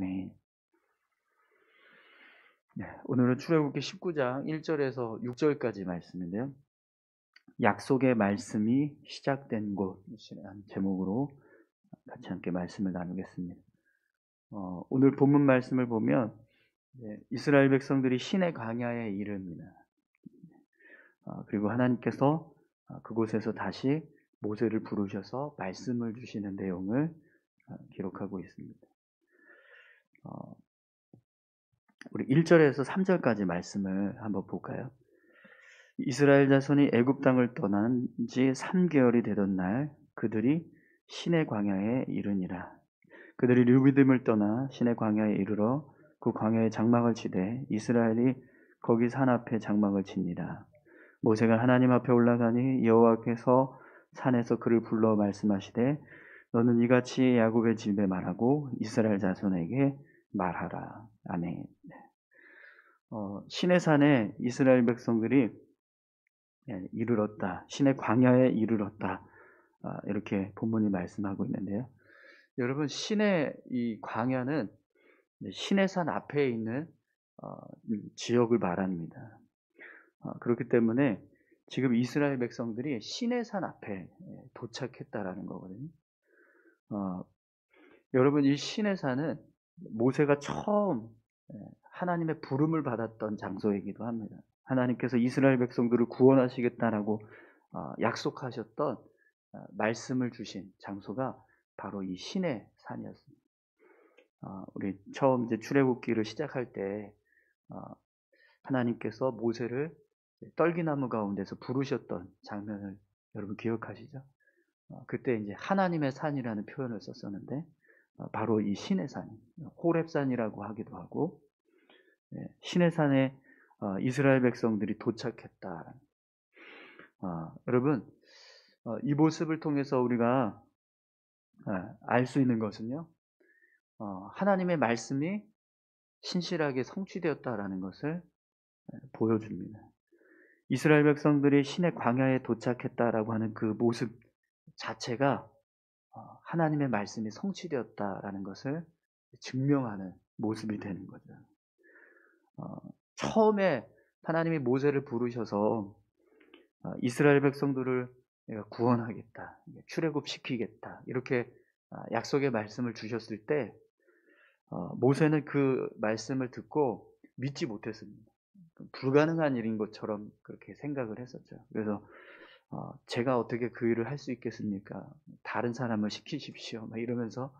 네. 네, 오늘은 출애굽기 19장 1절에서 6절까지 말씀인데요. 약속의 말씀이 시작된 곳이라는 제목으로 같이 함께 말씀을 나누겠습니다. 오늘 본문 말씀을 보면 이스라엘 백성들이 신의 광야에 이릅니다. 그리고 하나님께서 그곳에서 다시 모세를 부르셔서 말씀을 주시는 내용을 기록하고 있습니다. 우리 1절에서 3절까지 말씀을 한번 볼까요? 이스라엘 자손이 애굽 땅을 떠난 지 3개월이 되던 날 그들이 신의 광야에 이르니라. 그들이 르비딤을 떠나 신의 광야에 이르러 그 광야에 장막을 치되 이스라엘이 거기 산 앞에 장막을 칩니다. 모세가 하나님 앞에 올라가니 여호와께서 산에서 그를 불러 말씀하시되 너는 이같이 야곱의 집에 말하고 이스라엘 자손에게 말하라. 아멘. 신의 산에 이스라엘 백성들이 이르렀다. 신의 광야에 이르렀다. 이렇게 본문이 말씀하고 있는데요. 여러분, 신의 이 광야는 신의 산 앞에 있는 지역을 말합니다. 그렇기 때문에 지금 이스라엘 백성들이 신의 산 앞에 도착했다라는 거거든요. 여러분, 이 신의 산은 모세가 처음 하나님의 부름을 받았던 장소이기도 합니다. 하나님께서 이스라엘 백성들을 구원하시겠다라고 약속하셨던 말씀을 주신 장소가 바로 이 신의 산이었습니다. 우리 처음 이제 출애굽기를 시작할 때 하나님께서 모세를 떨기나무 가운데서 부르셨던 장면을 여러분 기억하시죠? 그때 이제 하나님의 산이라는 표현을 썼었는데 바로 이 신의 산, 호렙산이라고 하기도 하고 신의 산에 이스라엘 백성들이 도착했다. 여러분, 이 모습을 통해서 우리가 알 수 있는 것은요, 하나님의 말씀이 신실하게 성취되었다라는 것을 보여줍니다. 이스라엘 백성들이 신의 광야에 도착했다라고 하는 그 모습 자체가 하나님의 말씀이 성취되었다라는 것을 증명하는 모습이 되는 거죠. 처음에 하나님이 모세를 부르셔서 이스라엘 백성들을 내가 구원하겠다, 출애굽시키겠다 이렇게 약속의 말씀을 주셨을 때 모세는 그 말씀을 듣고 믿지 못했습니다. 불가능한 일인 것처럼 그렇게 생각을 했었죠. 그래서 제가 어떻게 그 일을 할 수 있겠습니까? 다른 사람을 시키십시오. 막 이러면서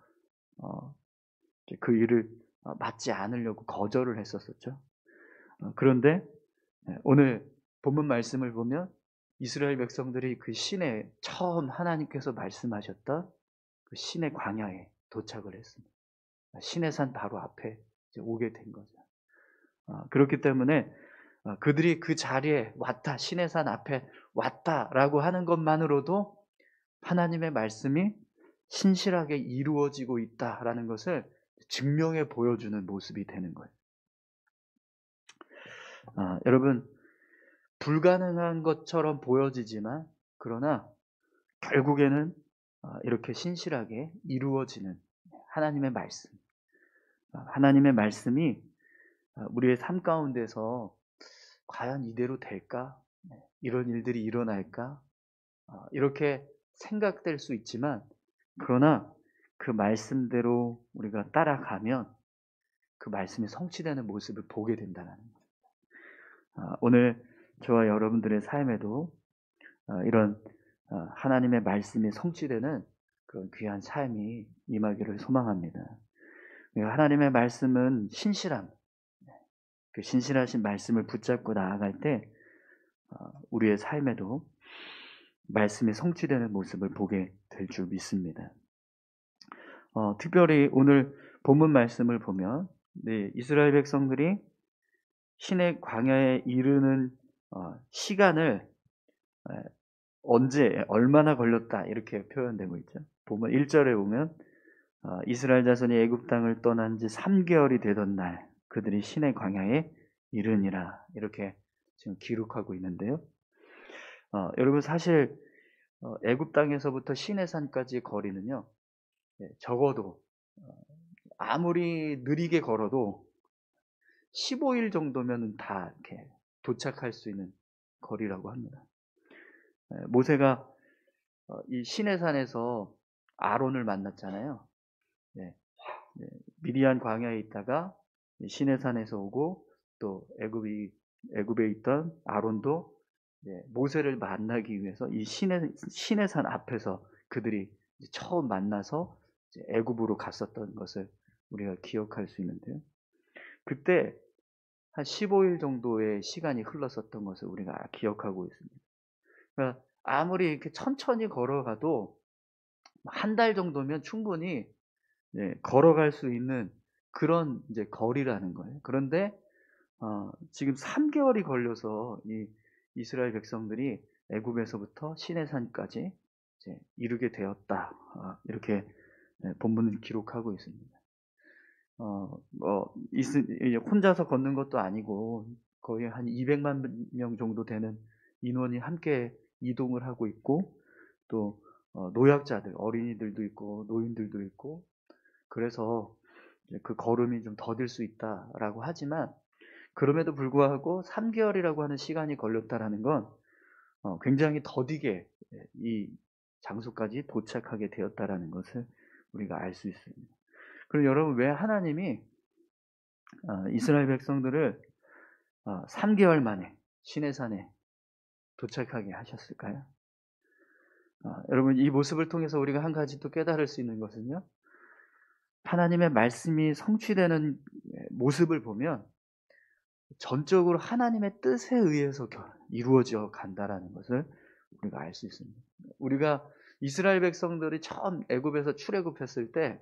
그 일을 맡지 않으려고 거절을 했었었죠. 그런데 오늘 본문 말씀을 보면 이스라엘 백성들이 그 신에 처음 하나님께서 말씀하셨던 그 신의 광야에 도착을 했습니다. 신의 산 바로 앞에 이제 오게 된 거죠. 그렇기 때문에 그들이 그 자리에 왔다, 신의 산 앞에 왔다라고 하는 것만으로도 하나님의 말씀이 신실하게 이루어지고 있다라는 것을 증명해 보여주는 모습이 되는 거예요. 여러분, 불가능한 것처럼 보여지지만 그러나 결국에는 이렇게 신실하게 이루어지는 하나님의 말씀. 하나님의 말씀이 우리의 삶 가운데서 과연 이대로 될까? 이런 일들이 일어날까? 이렇게 생각될 수 있지만 그러나 그 말씀대로 우리가 따라가면 그 말씀이 성취되는 모습을 보게 된다는 거예요. 오늘 저와 여러분들의 삶에도 이런 하나님의 말씀이 성취되는 그런 귀한 삶이 임하기를 소망합니다. 하나님의 말씀은 신실함, 그 신실하신 말씀을 붙잡고 나아갈 때 우리의 삶에도 말씀이 성취되는 모습을 보게 될 줄 믿습니다. 특별히 오늘 본문 말씀을 보면 이스라엘 백성들이 신의 광야에 이르는 시간을 언제 얼마나 걸렸다 이렇게 표현되고 있죠. 보면 1절에 보면 이스라엘 자손이 애굽 땅을 떠난 지 3개월이 되던 날 그들이 신의 광야에 이르니라 이렇게 지금 기록하고 있는데요. 여러분 사실 애굽 땅에서부터 시내산까지의 거리는요 적어도 아무리 느리게 걸어도 15일 정도면은 다 이렇게 도착할 수 있는 거리라고 합니다. 모세가 이 시내산에서 아론을 만났잖아요. 네. 네. 미디안 광야에 있다가 시내산에서 오고 또 애굽에 있던 아론도 모세를 만나기 위해서 이 시내산 앞에서 그들이 처음 만나서 애굽으로 갔었던 것을 우리가 기억할 수 있는데요. 그때 한 15일 정도의 시간이 흘렀었던 것을 우리가 기억하고 있습니다. 그러니까 아무리 이렇게 천천히 걸어가도 한 달 정도면 충분히 걸어갈 수 있는 그런 이제 거리라는 거예요. 그런데 지금 3개월이 걸려서 이 이스라엘 백성들이 애굽에서부터 시내산까지 이제 이르게 되었다. 이렇게 본문은 기록하고 있습니다. 혼자서 걷는 것도 아니고 거의 한 200만 명 정도 되는 인원이 함께 이동을 하고 있고 또 노약자들, 어린이들도 있고 노인들도 있고 그래서 그 걸음이 좀 더딜 수 있다라고 하지만 그럼에도 불구하고 3개월이라고 하는 시간이 걸렸다라는 건 굉장히 더디게 이 장소까지 도착하게 되었다라는 것을 우리가 알 수 있습니다. 그럼 여러분 왜 하나님이 이스라엘 백성들을 3개월 만에 시내산에 도착하게 하셨을까요? 여러분 이 모습을 통해서 우리가 한 가지 또 깨달을 수 있는 것은요. 하나님의 말씀이 성취되는 모습을 보면 전적으로 하나님의 뜻에 의해서 이루어져 간다라는 것을 우리가 알 수 있습니다. 우리가 이스라엘 백성들이 처음 애굽에서 출애굽했을 때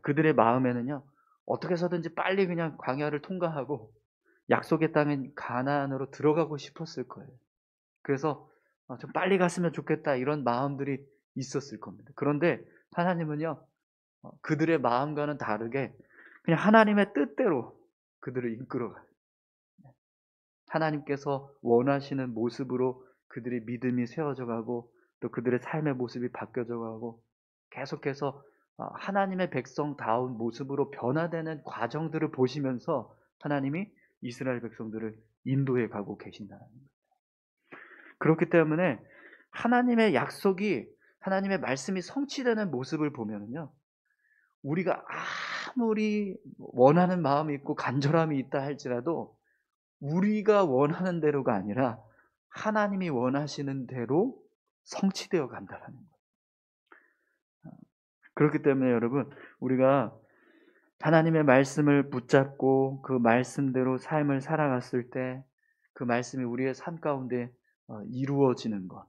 그들의 마음에는요. 어떻게 해서든지 빨리 그냥 광야를 통과하고 약속의 땅인 가나안으로 들어가고 싶었을 거예요. 그래서 좀 빨리 갔으면 좋겠다 이런 마음들이 있었을 겁니다. 그런데 하나님은요. 그들의 마음과는 다르게 그냥 하나님의 뜻대로 그들을 이끌어가요. 하나님께서 원하시는 모습으로 그들의 믿음이 세워져 가고 또 그들의 삶의 모습이 바뀌어져 가고 계속해서 하나님의 백성다운 모습으로 변화되는 과정들을 보시면서 하나님이 이스라엘 백성들을 인도해 가고 계신다는 거예요. 그렇기 때문에 하나님의 약속이 하나님의 말씀이 성취되는 모습을 보면은요. 우리가 아무리 원하는 마음이 있고 간절함이 있다 할지라도 우리가 원하는 대로가 아니라 하나님이 원하시는 대로 성취되어 간다는 거예요. 그렇기 때문에 여러분 우리가 하나님의 말씀을 붙잡고 그 말씀대로 삶을 살아갔을 때 그 말씀이 우리의 삶 가운데 이루어지는 것,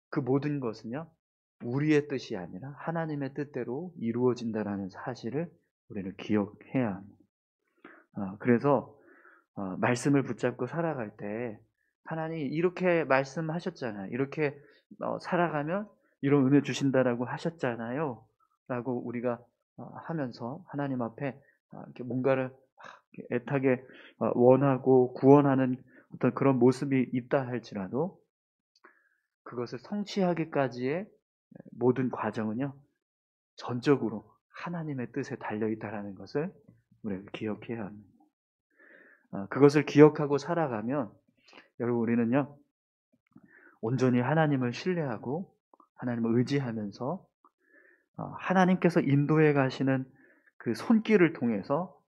그 모든 것은요 우리의 뜻이 아니라 하나님의 뜻대로 이루어진다는 사실을 우리는 기억해야 합니다. 그래서 말씀을 붙잡고 살아갈 때 하나님 이렇게 말씀하셨잖아요. 이렇게 살아가면 이런 은혜 주신다라고 하셨잖아요. 라고 우리가 하면서 하나님 앞에 이렇게 뭔가를 이렇게 애타게 원하고 구원하는 어떤 그런 모습이 있다 할지라도 그것을 성취하기까지의 모든 과정은요. 전적으로 하나님의 뜻에 달려있다라는 것을 우리가 기억해야 합니다. 그것을 기억하고 살아가면 여러분 우리는요. 온전히 하나님을 신뢰하고 하나님을 의지하면서 하나님께서 인도해 가시는 그 손길을 통해서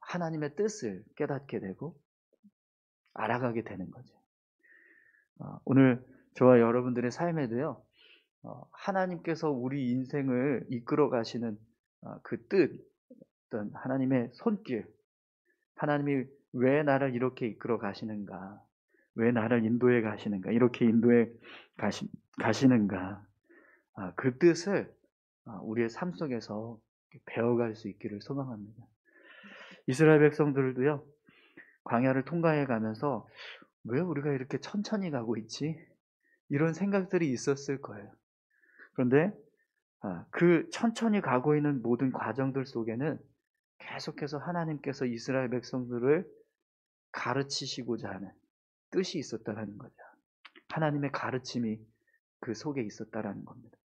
하나님의 뜻을 깨닫게 되고 알아가게 되는 거죠. 오늘 저와 여러분들의 삶에도요. 하나님께서 우리 인생을 이끌어 가시는 그 뜻, 어떤 하나님의 손길, 하나님이 왜 나를 이렇게 이끌어 가시는가, 왜 나를 인도해 가시는가, 이렇게 인도해 가시는가, 그 뜻을 우리의 삶 속에서 배워갈 수 있기를 소망합니다. 이스라엘 백성들도요, 광야를 통과해 가면서 왜 우리가 이렇게 천천히 가고 있지? 이런 생각들이 있었을 거예요. 그런데 그 천천히 가고 있는 모든 과정들 속에는 계속해서 하나님께서 이스라엘 백성들을 가르치시고자 하는 뜻이 있었다는 거죠. 하나님의 가르침이 그 속에 있었다라는 겁니다.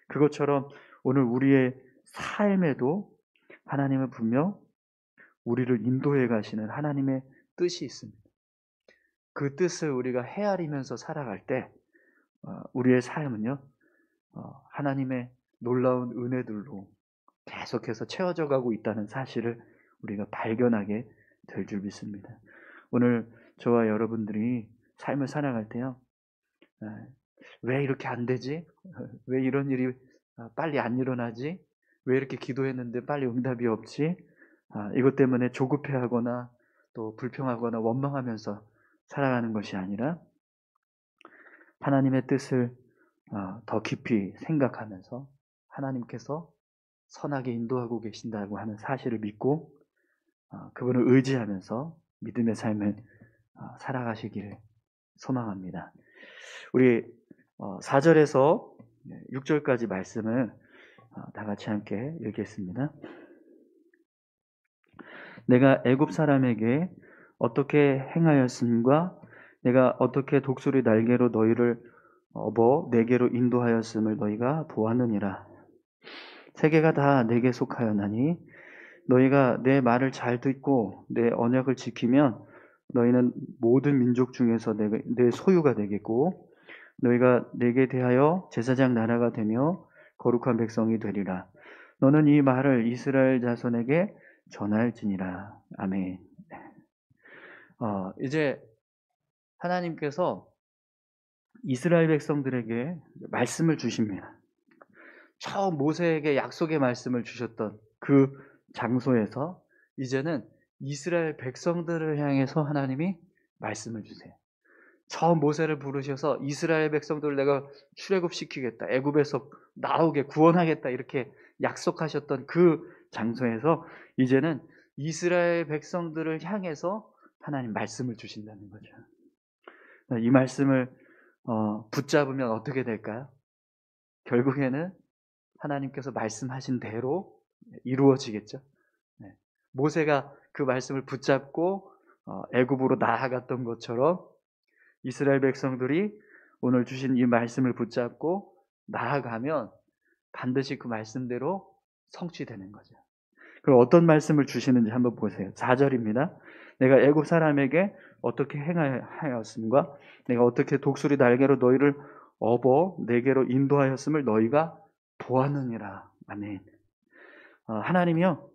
그것처럼 오늘 우리의 삶에도 하나님은 분명 우리를 인도해 가시는 하나님의 뜻이 있습니다. 그 뜻을 우리가 헤아리면서 살아갈 때 우리의 삶은요, 하나님의 놀라운 은혜들로 계속해서 채워져 가고 있다는 사실을 우리가 발견하게 될 줄 믿습니다. 오늘 저와 여러분들이 삶을 살아갈 때요, 왜 이렇게 안 되지? 왜 이런 일이 빨리 안 일어나지? 왜 이렇게 기도했는데 빨리 응답이 없지? 이것 때문에 조급해하거나 또 불평하거나 원망하면서 살아가는 것이 아니라 하나님의 뜻을 더 깊이 생각하면서 하나님께서 선하게 인도하고 계신다고 하는 사실을 믿고 그분을 의지하면서 믿음의 삶을 살아가시기를 소망합니다. 우리 4절에서 6절까지 말씀을 다 같이 함께 읽겠습니다. 내가 애굽 사람에게 어떻게 행하였음과 내가 어떻게 독수리 날개로 너희를 업어 내게로 인도하였음을 너희가 보았느니라. 세계가 다 내게 속하였나니 너희가 내 말을 잘 듣고 내 언약을 지키면 너희는 모든 민족 중에서 내 소유가 되겠고 너희가 내게 대하여 제사장 나라가 되며 거룩한 백성이 되리라. 너는 이 말을 이스라엘 자손에게 전할지니라. 아멘. 이제 하나님께서 이스라엘 백성들에게 말씀을 주십니다. 처음 모세에게 약속의 말씀을 주셨던 그 장소에서 이제는 이스라엘 백성들을 향해서 하나님이 말씀을 주세요. 처음 모세를 부르셔서 이스라엘 백성들을 내가 출애굽시키겠다, 애굽에서 나오게 구원하겠다 이렇게 약속하셨던 그 장소에서 이제는 이스라엘 백성들을 향해서 하나님 말씀을 주신다는 거죠. 이 말씀을 붙잡으면 어떻게 될까요? 결국에는 하나님께서 말씀하신 대로 이루어지겠죠. 모세가 그 말씀을 붙잡고 애굽으로 나아갔던 것처럼 이스라엘 백성들이 오늘 주신 이 말씀을 붙잡고 나아가면 반드시 그 말씀대로 성취되는 거죠. 그럼 어떤 말씀을 주시는지 한번 보세요. 4절입니다. 내가 애굽 사람에게 어떻게 행하였음과 내가 어떻게 독수리 날개로 너희를 업어 내게로 인도하였음을 너희가 보았느니라. 아멘. 하나님이요,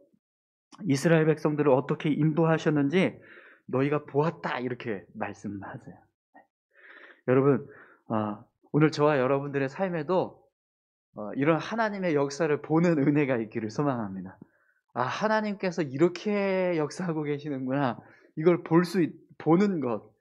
이스라엘 백성들을 어떻게 인도하셨는지 너희가 보았다 이렇게 말씀하세요. 여러분, 오늘 저와 여러분들의 삶에도 이런 하나님의 역사를 보는 은혜가 있기를 소망합니다. 하나님께서 이렇게 역사하고 계시는구나. 이걸 보는 것.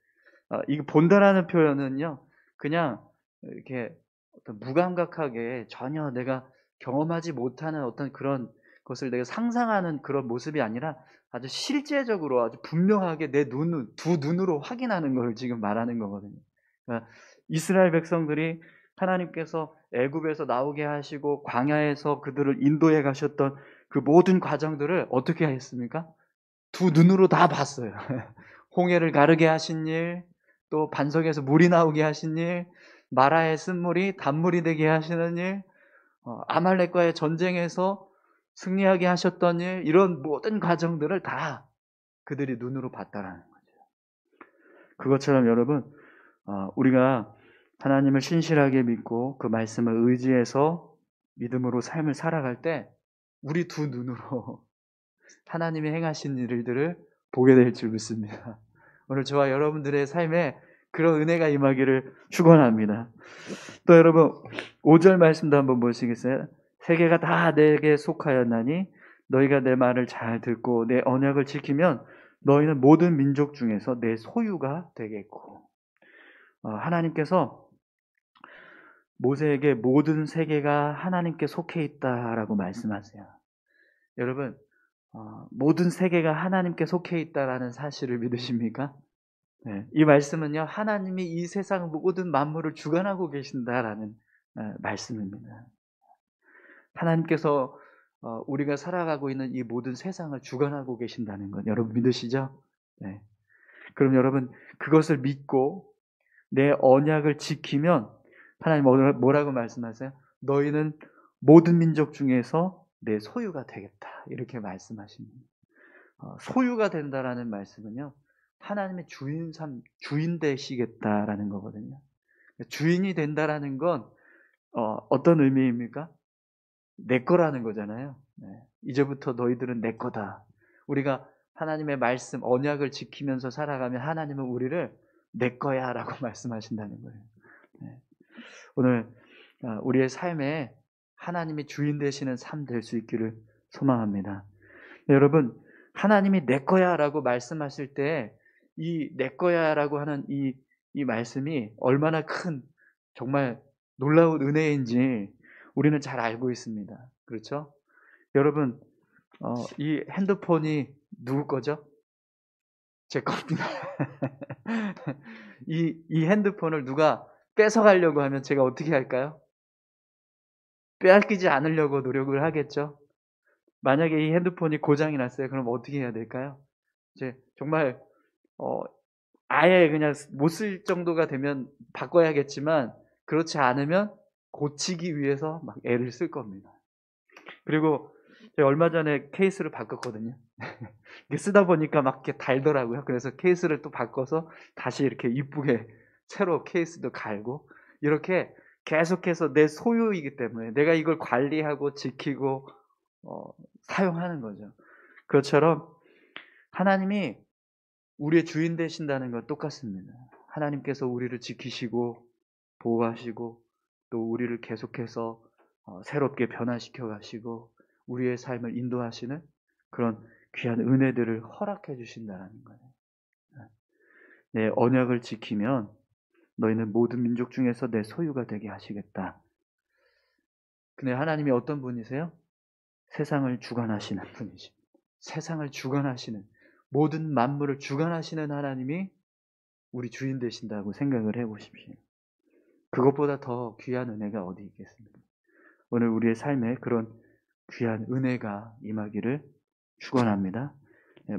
이거 본다라는 표현은요, 그냥 이렇게 어떤 무감각하게 전혀 내가 경험하지 못하는 어떤 그런 것을 내가 상상하는 그런 모습이 아니라 아주 실제적으로 아주 분명하게 내 두 눈으로 확인하는 걸 지금 말하는 거거든요. 그러니까 이스라엘 백성들이 하나님께서 애굽에서 나오게 하시고 광야에서 그들을 인도해 가셨던 그 모든 과정들을 어떻게 했습니까? 두 눈으로 다 봤어요. 홍해를 가르게 하신 일, 또 반석에서 물이 나오게 하신 일, 마라의 쓴물이 단물이 되게 하시는 일, 아말렉과의 전쟁에서 승리하게 하셨던 일, 이런 모든 과정들을 다 그들이 눈으로 봤다라는 거죠. 그것처럼 여러분, 우리가 하나님을 신실하게 믿고 그 말씀을 의지해서 믿음으로 삶을 살아갈 때 우리 두 눈으로 하나님이 행하신 일들을 보게 될 줄 믿습니다. 오늘 저와 여러분들의 삶에 그런 은혜가 임하기를 축원합니다. 또 여러분 5절 말씀도 한번 보시겠어요? 세계가 다 내게 속하였나니 너희가 내 말을 잘 듣고 내 언약을 지키면 너희는 모든 민족 중에서 내 소유가 되겠고. 하나님께서 모세에게 모든 세계가 하나님께 속해 있다라고 말씀하세요. 여러분, 모든 세계가 하나님께 속해 있다라는 사실을 믿으십니까? 네, 이 말씀은요, 하나님이 이 세상 모든 만물을 주관하고 계신다라는 말씀입니다. 하나님께서 우리가 살아가고 있는 이 모든 세상을 주관하고 계신다는 것 여러분 믿으시죠? 네. 그럼 여러분 그것을 믿고 내 언약을 지키면 하나님 뭐라고 말씀하세요? 너희는 모든 민족 중에서 내 소유가 되겠다. 이렇게 말씀하십니다. 소유가 된다라는 말씀은요, 하나님의 주인 되시겠다라는 거거든요. 주인이 된다라는 건 어떤 의미입니까? 내 거라는 거잖아요. 네. 이제부터 너희들은 내 거다. 우리가 하나님의 말씀, 언약을 지키면서 살아가면 하나님은 우리를 내 거야 라고 말씀하신다는 거예요. 네. 오늘 우리의 삶에 하나님이 주인 되시는 삶 될 수 있기를 소망합니다. 네, 여러분, 하나님이 내 거야 라고 말씀하실 때 이 내 거야 라고 하는 이 말씀이 얼마나 큰 정말 놀라운 은혜인지 우리는 잘 알고 있습니다. 그렇죠? 여러분, 이 핸드폰이 누구 거죠? 제 겁니다. 이 핸드폰을 누가 뺏어가려고 하면 제가 어떻게 할까요? 빼앗기지 않으려고 노력을 하겠죠? 만약에 이 핸드폰이 고장이 났어요. 그럼 어떻게 해야 될까요? 이제 정말, 아예 그냥 못 쓸 정도가 되면 바꿔야겠지만, 그렇지 않으면 고치기 위해서 막 애를 쓸 겁니다. 그리고 제가 얼마 전에 케이스를 바꿨거든요. 쓰다 보니까 막 이렇게 달더라고요. 그래서 케이스를 또 바꿔서 다시 이렇게 이쁘게 새로 케이스도 갈고, 이렇게 계속해서 내 소유이기 때문에 내가 이걸 관리하고 지키고 사용하는 거죠. 그것처럼 하나님이 우리의 주인 되신다는 건 똑같습니다. 하나님께서 우리를 지키시고 보호하시고 또 우리를 계속해서 새롭게 변화시켜 가시고 우리의 삶을 인도하시는 그런 귀한 은혜들을 허락해 주신다는 거예요. 내 언약을 지키면 너희는 모든 민족 중에서 내 소유가 되게 하시겠다. 근데 하나님이 어떤 분이세요? 세상을 주관하시는 분이십니다. 세상을 주관하시는, 모든 만물을 주관하시는 하나님이 우리 주인 되신다고 생각을 해보십시오. 그것보다 더 귀한 은혜가 어디 있겠습니까? 오늘 우리의 삶에 그런 귀한 은혜가 임하기를 축원합니다.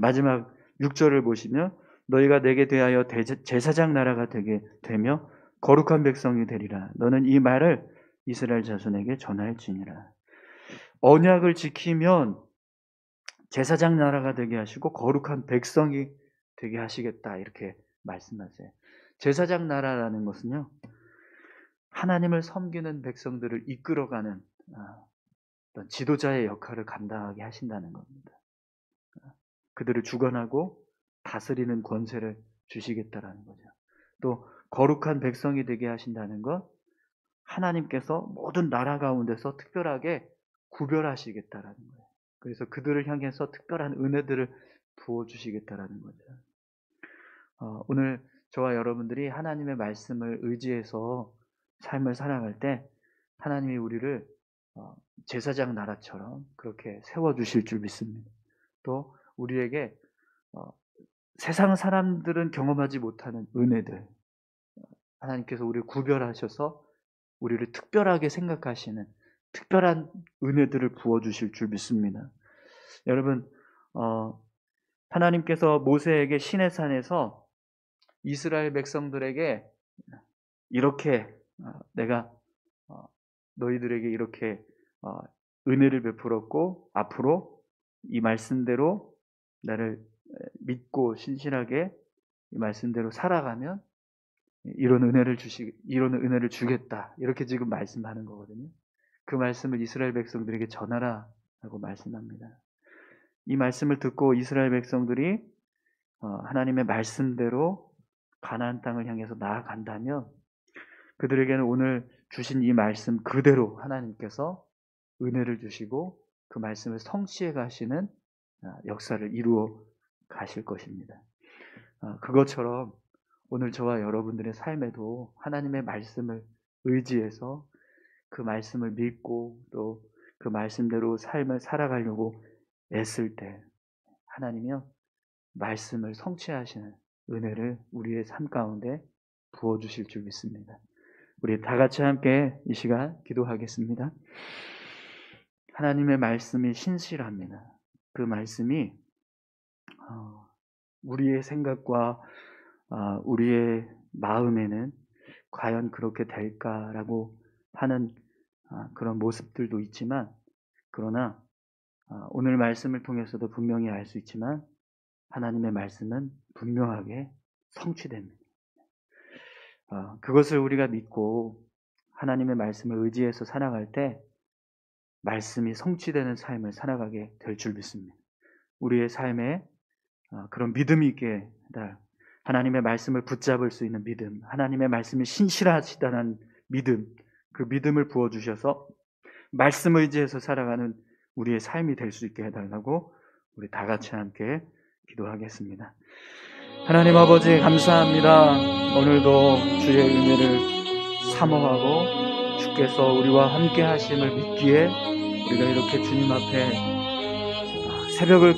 마지막 6절을 보시면 너희가 내게 대하여 제사장 나라가 되게 되며 거룩한 백성이 되리라. 너는 이 말을 이스라엘 자손에게 전할지니라. 언약을 지키면 제사장 나라가 되게 하시고 거룩한 백성이 되게 하시겠다 이렇게 말씀하세요. 제사장 나라라는 것은요, 하나님을 섬기는 백성들을 이끌어가는 어떤 지도자의 역할을 감당하게 하신다는 겁니다. 그들을 주관하고 다스리는 권세를 주시겠다라는 거죠. 또 거룩한 백성이 되게 하신다는 것, 하나님께서 모든 나라 가운데서 특별하게 구별하시겠다라는 거예요. 그래서 그들을 향해서 특별한 은혜들을 부어주시겠다라는 거죠. 오늘 저와 여러분들이 하나님의 말씀을 의지해서 삶을 살아갈 때 하나님이 우리를 제사장 나라처럼 그렇게 세워주실 줄 믿습니다. 또 우리에게 세상 사람들은 경험하지 못하는 은혜들, 하나님께서 우리를 구별하셔서 우리를 특별하게 생각하시는 특별한 은혜들을 부어주실 줄 믿습니다. 여러분, 하나님께서 모세에게 시내산에서 이스라엘 백성들에게 이렇게 내가 너희들에게 이렇게 은혜를 베풀었고 앞으로 이 말씀대로 나를 믿고 신실하게 이 말씀대로 살아가면 이런 은혜를 주겠다. 이렇게 지금 말씀하는 거거든요. 그 말씀을 이스라엘 백성들에게 전하라 라고 말씀합니다. 이 말씀을 듣고 이스라엘 백성들이 하나님의 말씀대로 가나안 땅을 향해서 나아간다면 그들에게는 오늘 주신 이 말씀 그대로 하나님께서 은혜를 주시고 그 말씀을 성취해 가시는 역사를 이루어 가실 것입니다. 그것처럼 오늘 저와 여러분들의 삶에도 하나님의 말씀을 의지해서 그 말씀을 믿고 또 그 말씀대로 삶을 살아가려고 애쓸 때 하나님이요 말씀을 성취하시는 은혜를 우리의 삶 가운데 부어주실 줄 믿습니다. 우리 다 같이 함께 이 시간 기도하겠습니다. 하나님의 말씀이 신실합니다. 그 말씀이 우리의 생각과 우리의 마음에는 과연 그렇게 될까라고 하는 그런 모습들도 있지만 그러나 오늘 말씀을 통해서도 분명히 알 수 있지만 하나님의 말씀은 분명하게 성취됩니다. 그것을 우리가 믿고 하나님의 말씀을 의지해서 살아갈 때 말씀이 성취되는 삶을 살아가게 될 줄 믿습니다. 우리의 삶에 그런 믿음이 있게 해달, 하나님의 말씀을 붙잡을 수 있는 믿음, 하나님의 말씀이 신실하시다는 믿음, 그 믿음을 부어주셔서 말씀 의지해서 살아가는 우리의 삶이 될 수 있게 해달라고 우리 다 같이 함께 기도하겠습니다. 하나님 아버지 감사합니다. 오늘도 주의 은혜를 사모하고 주께서 우리와 함께 하심을 믿기에 우리가 이렇게 주님 앞에 새벽을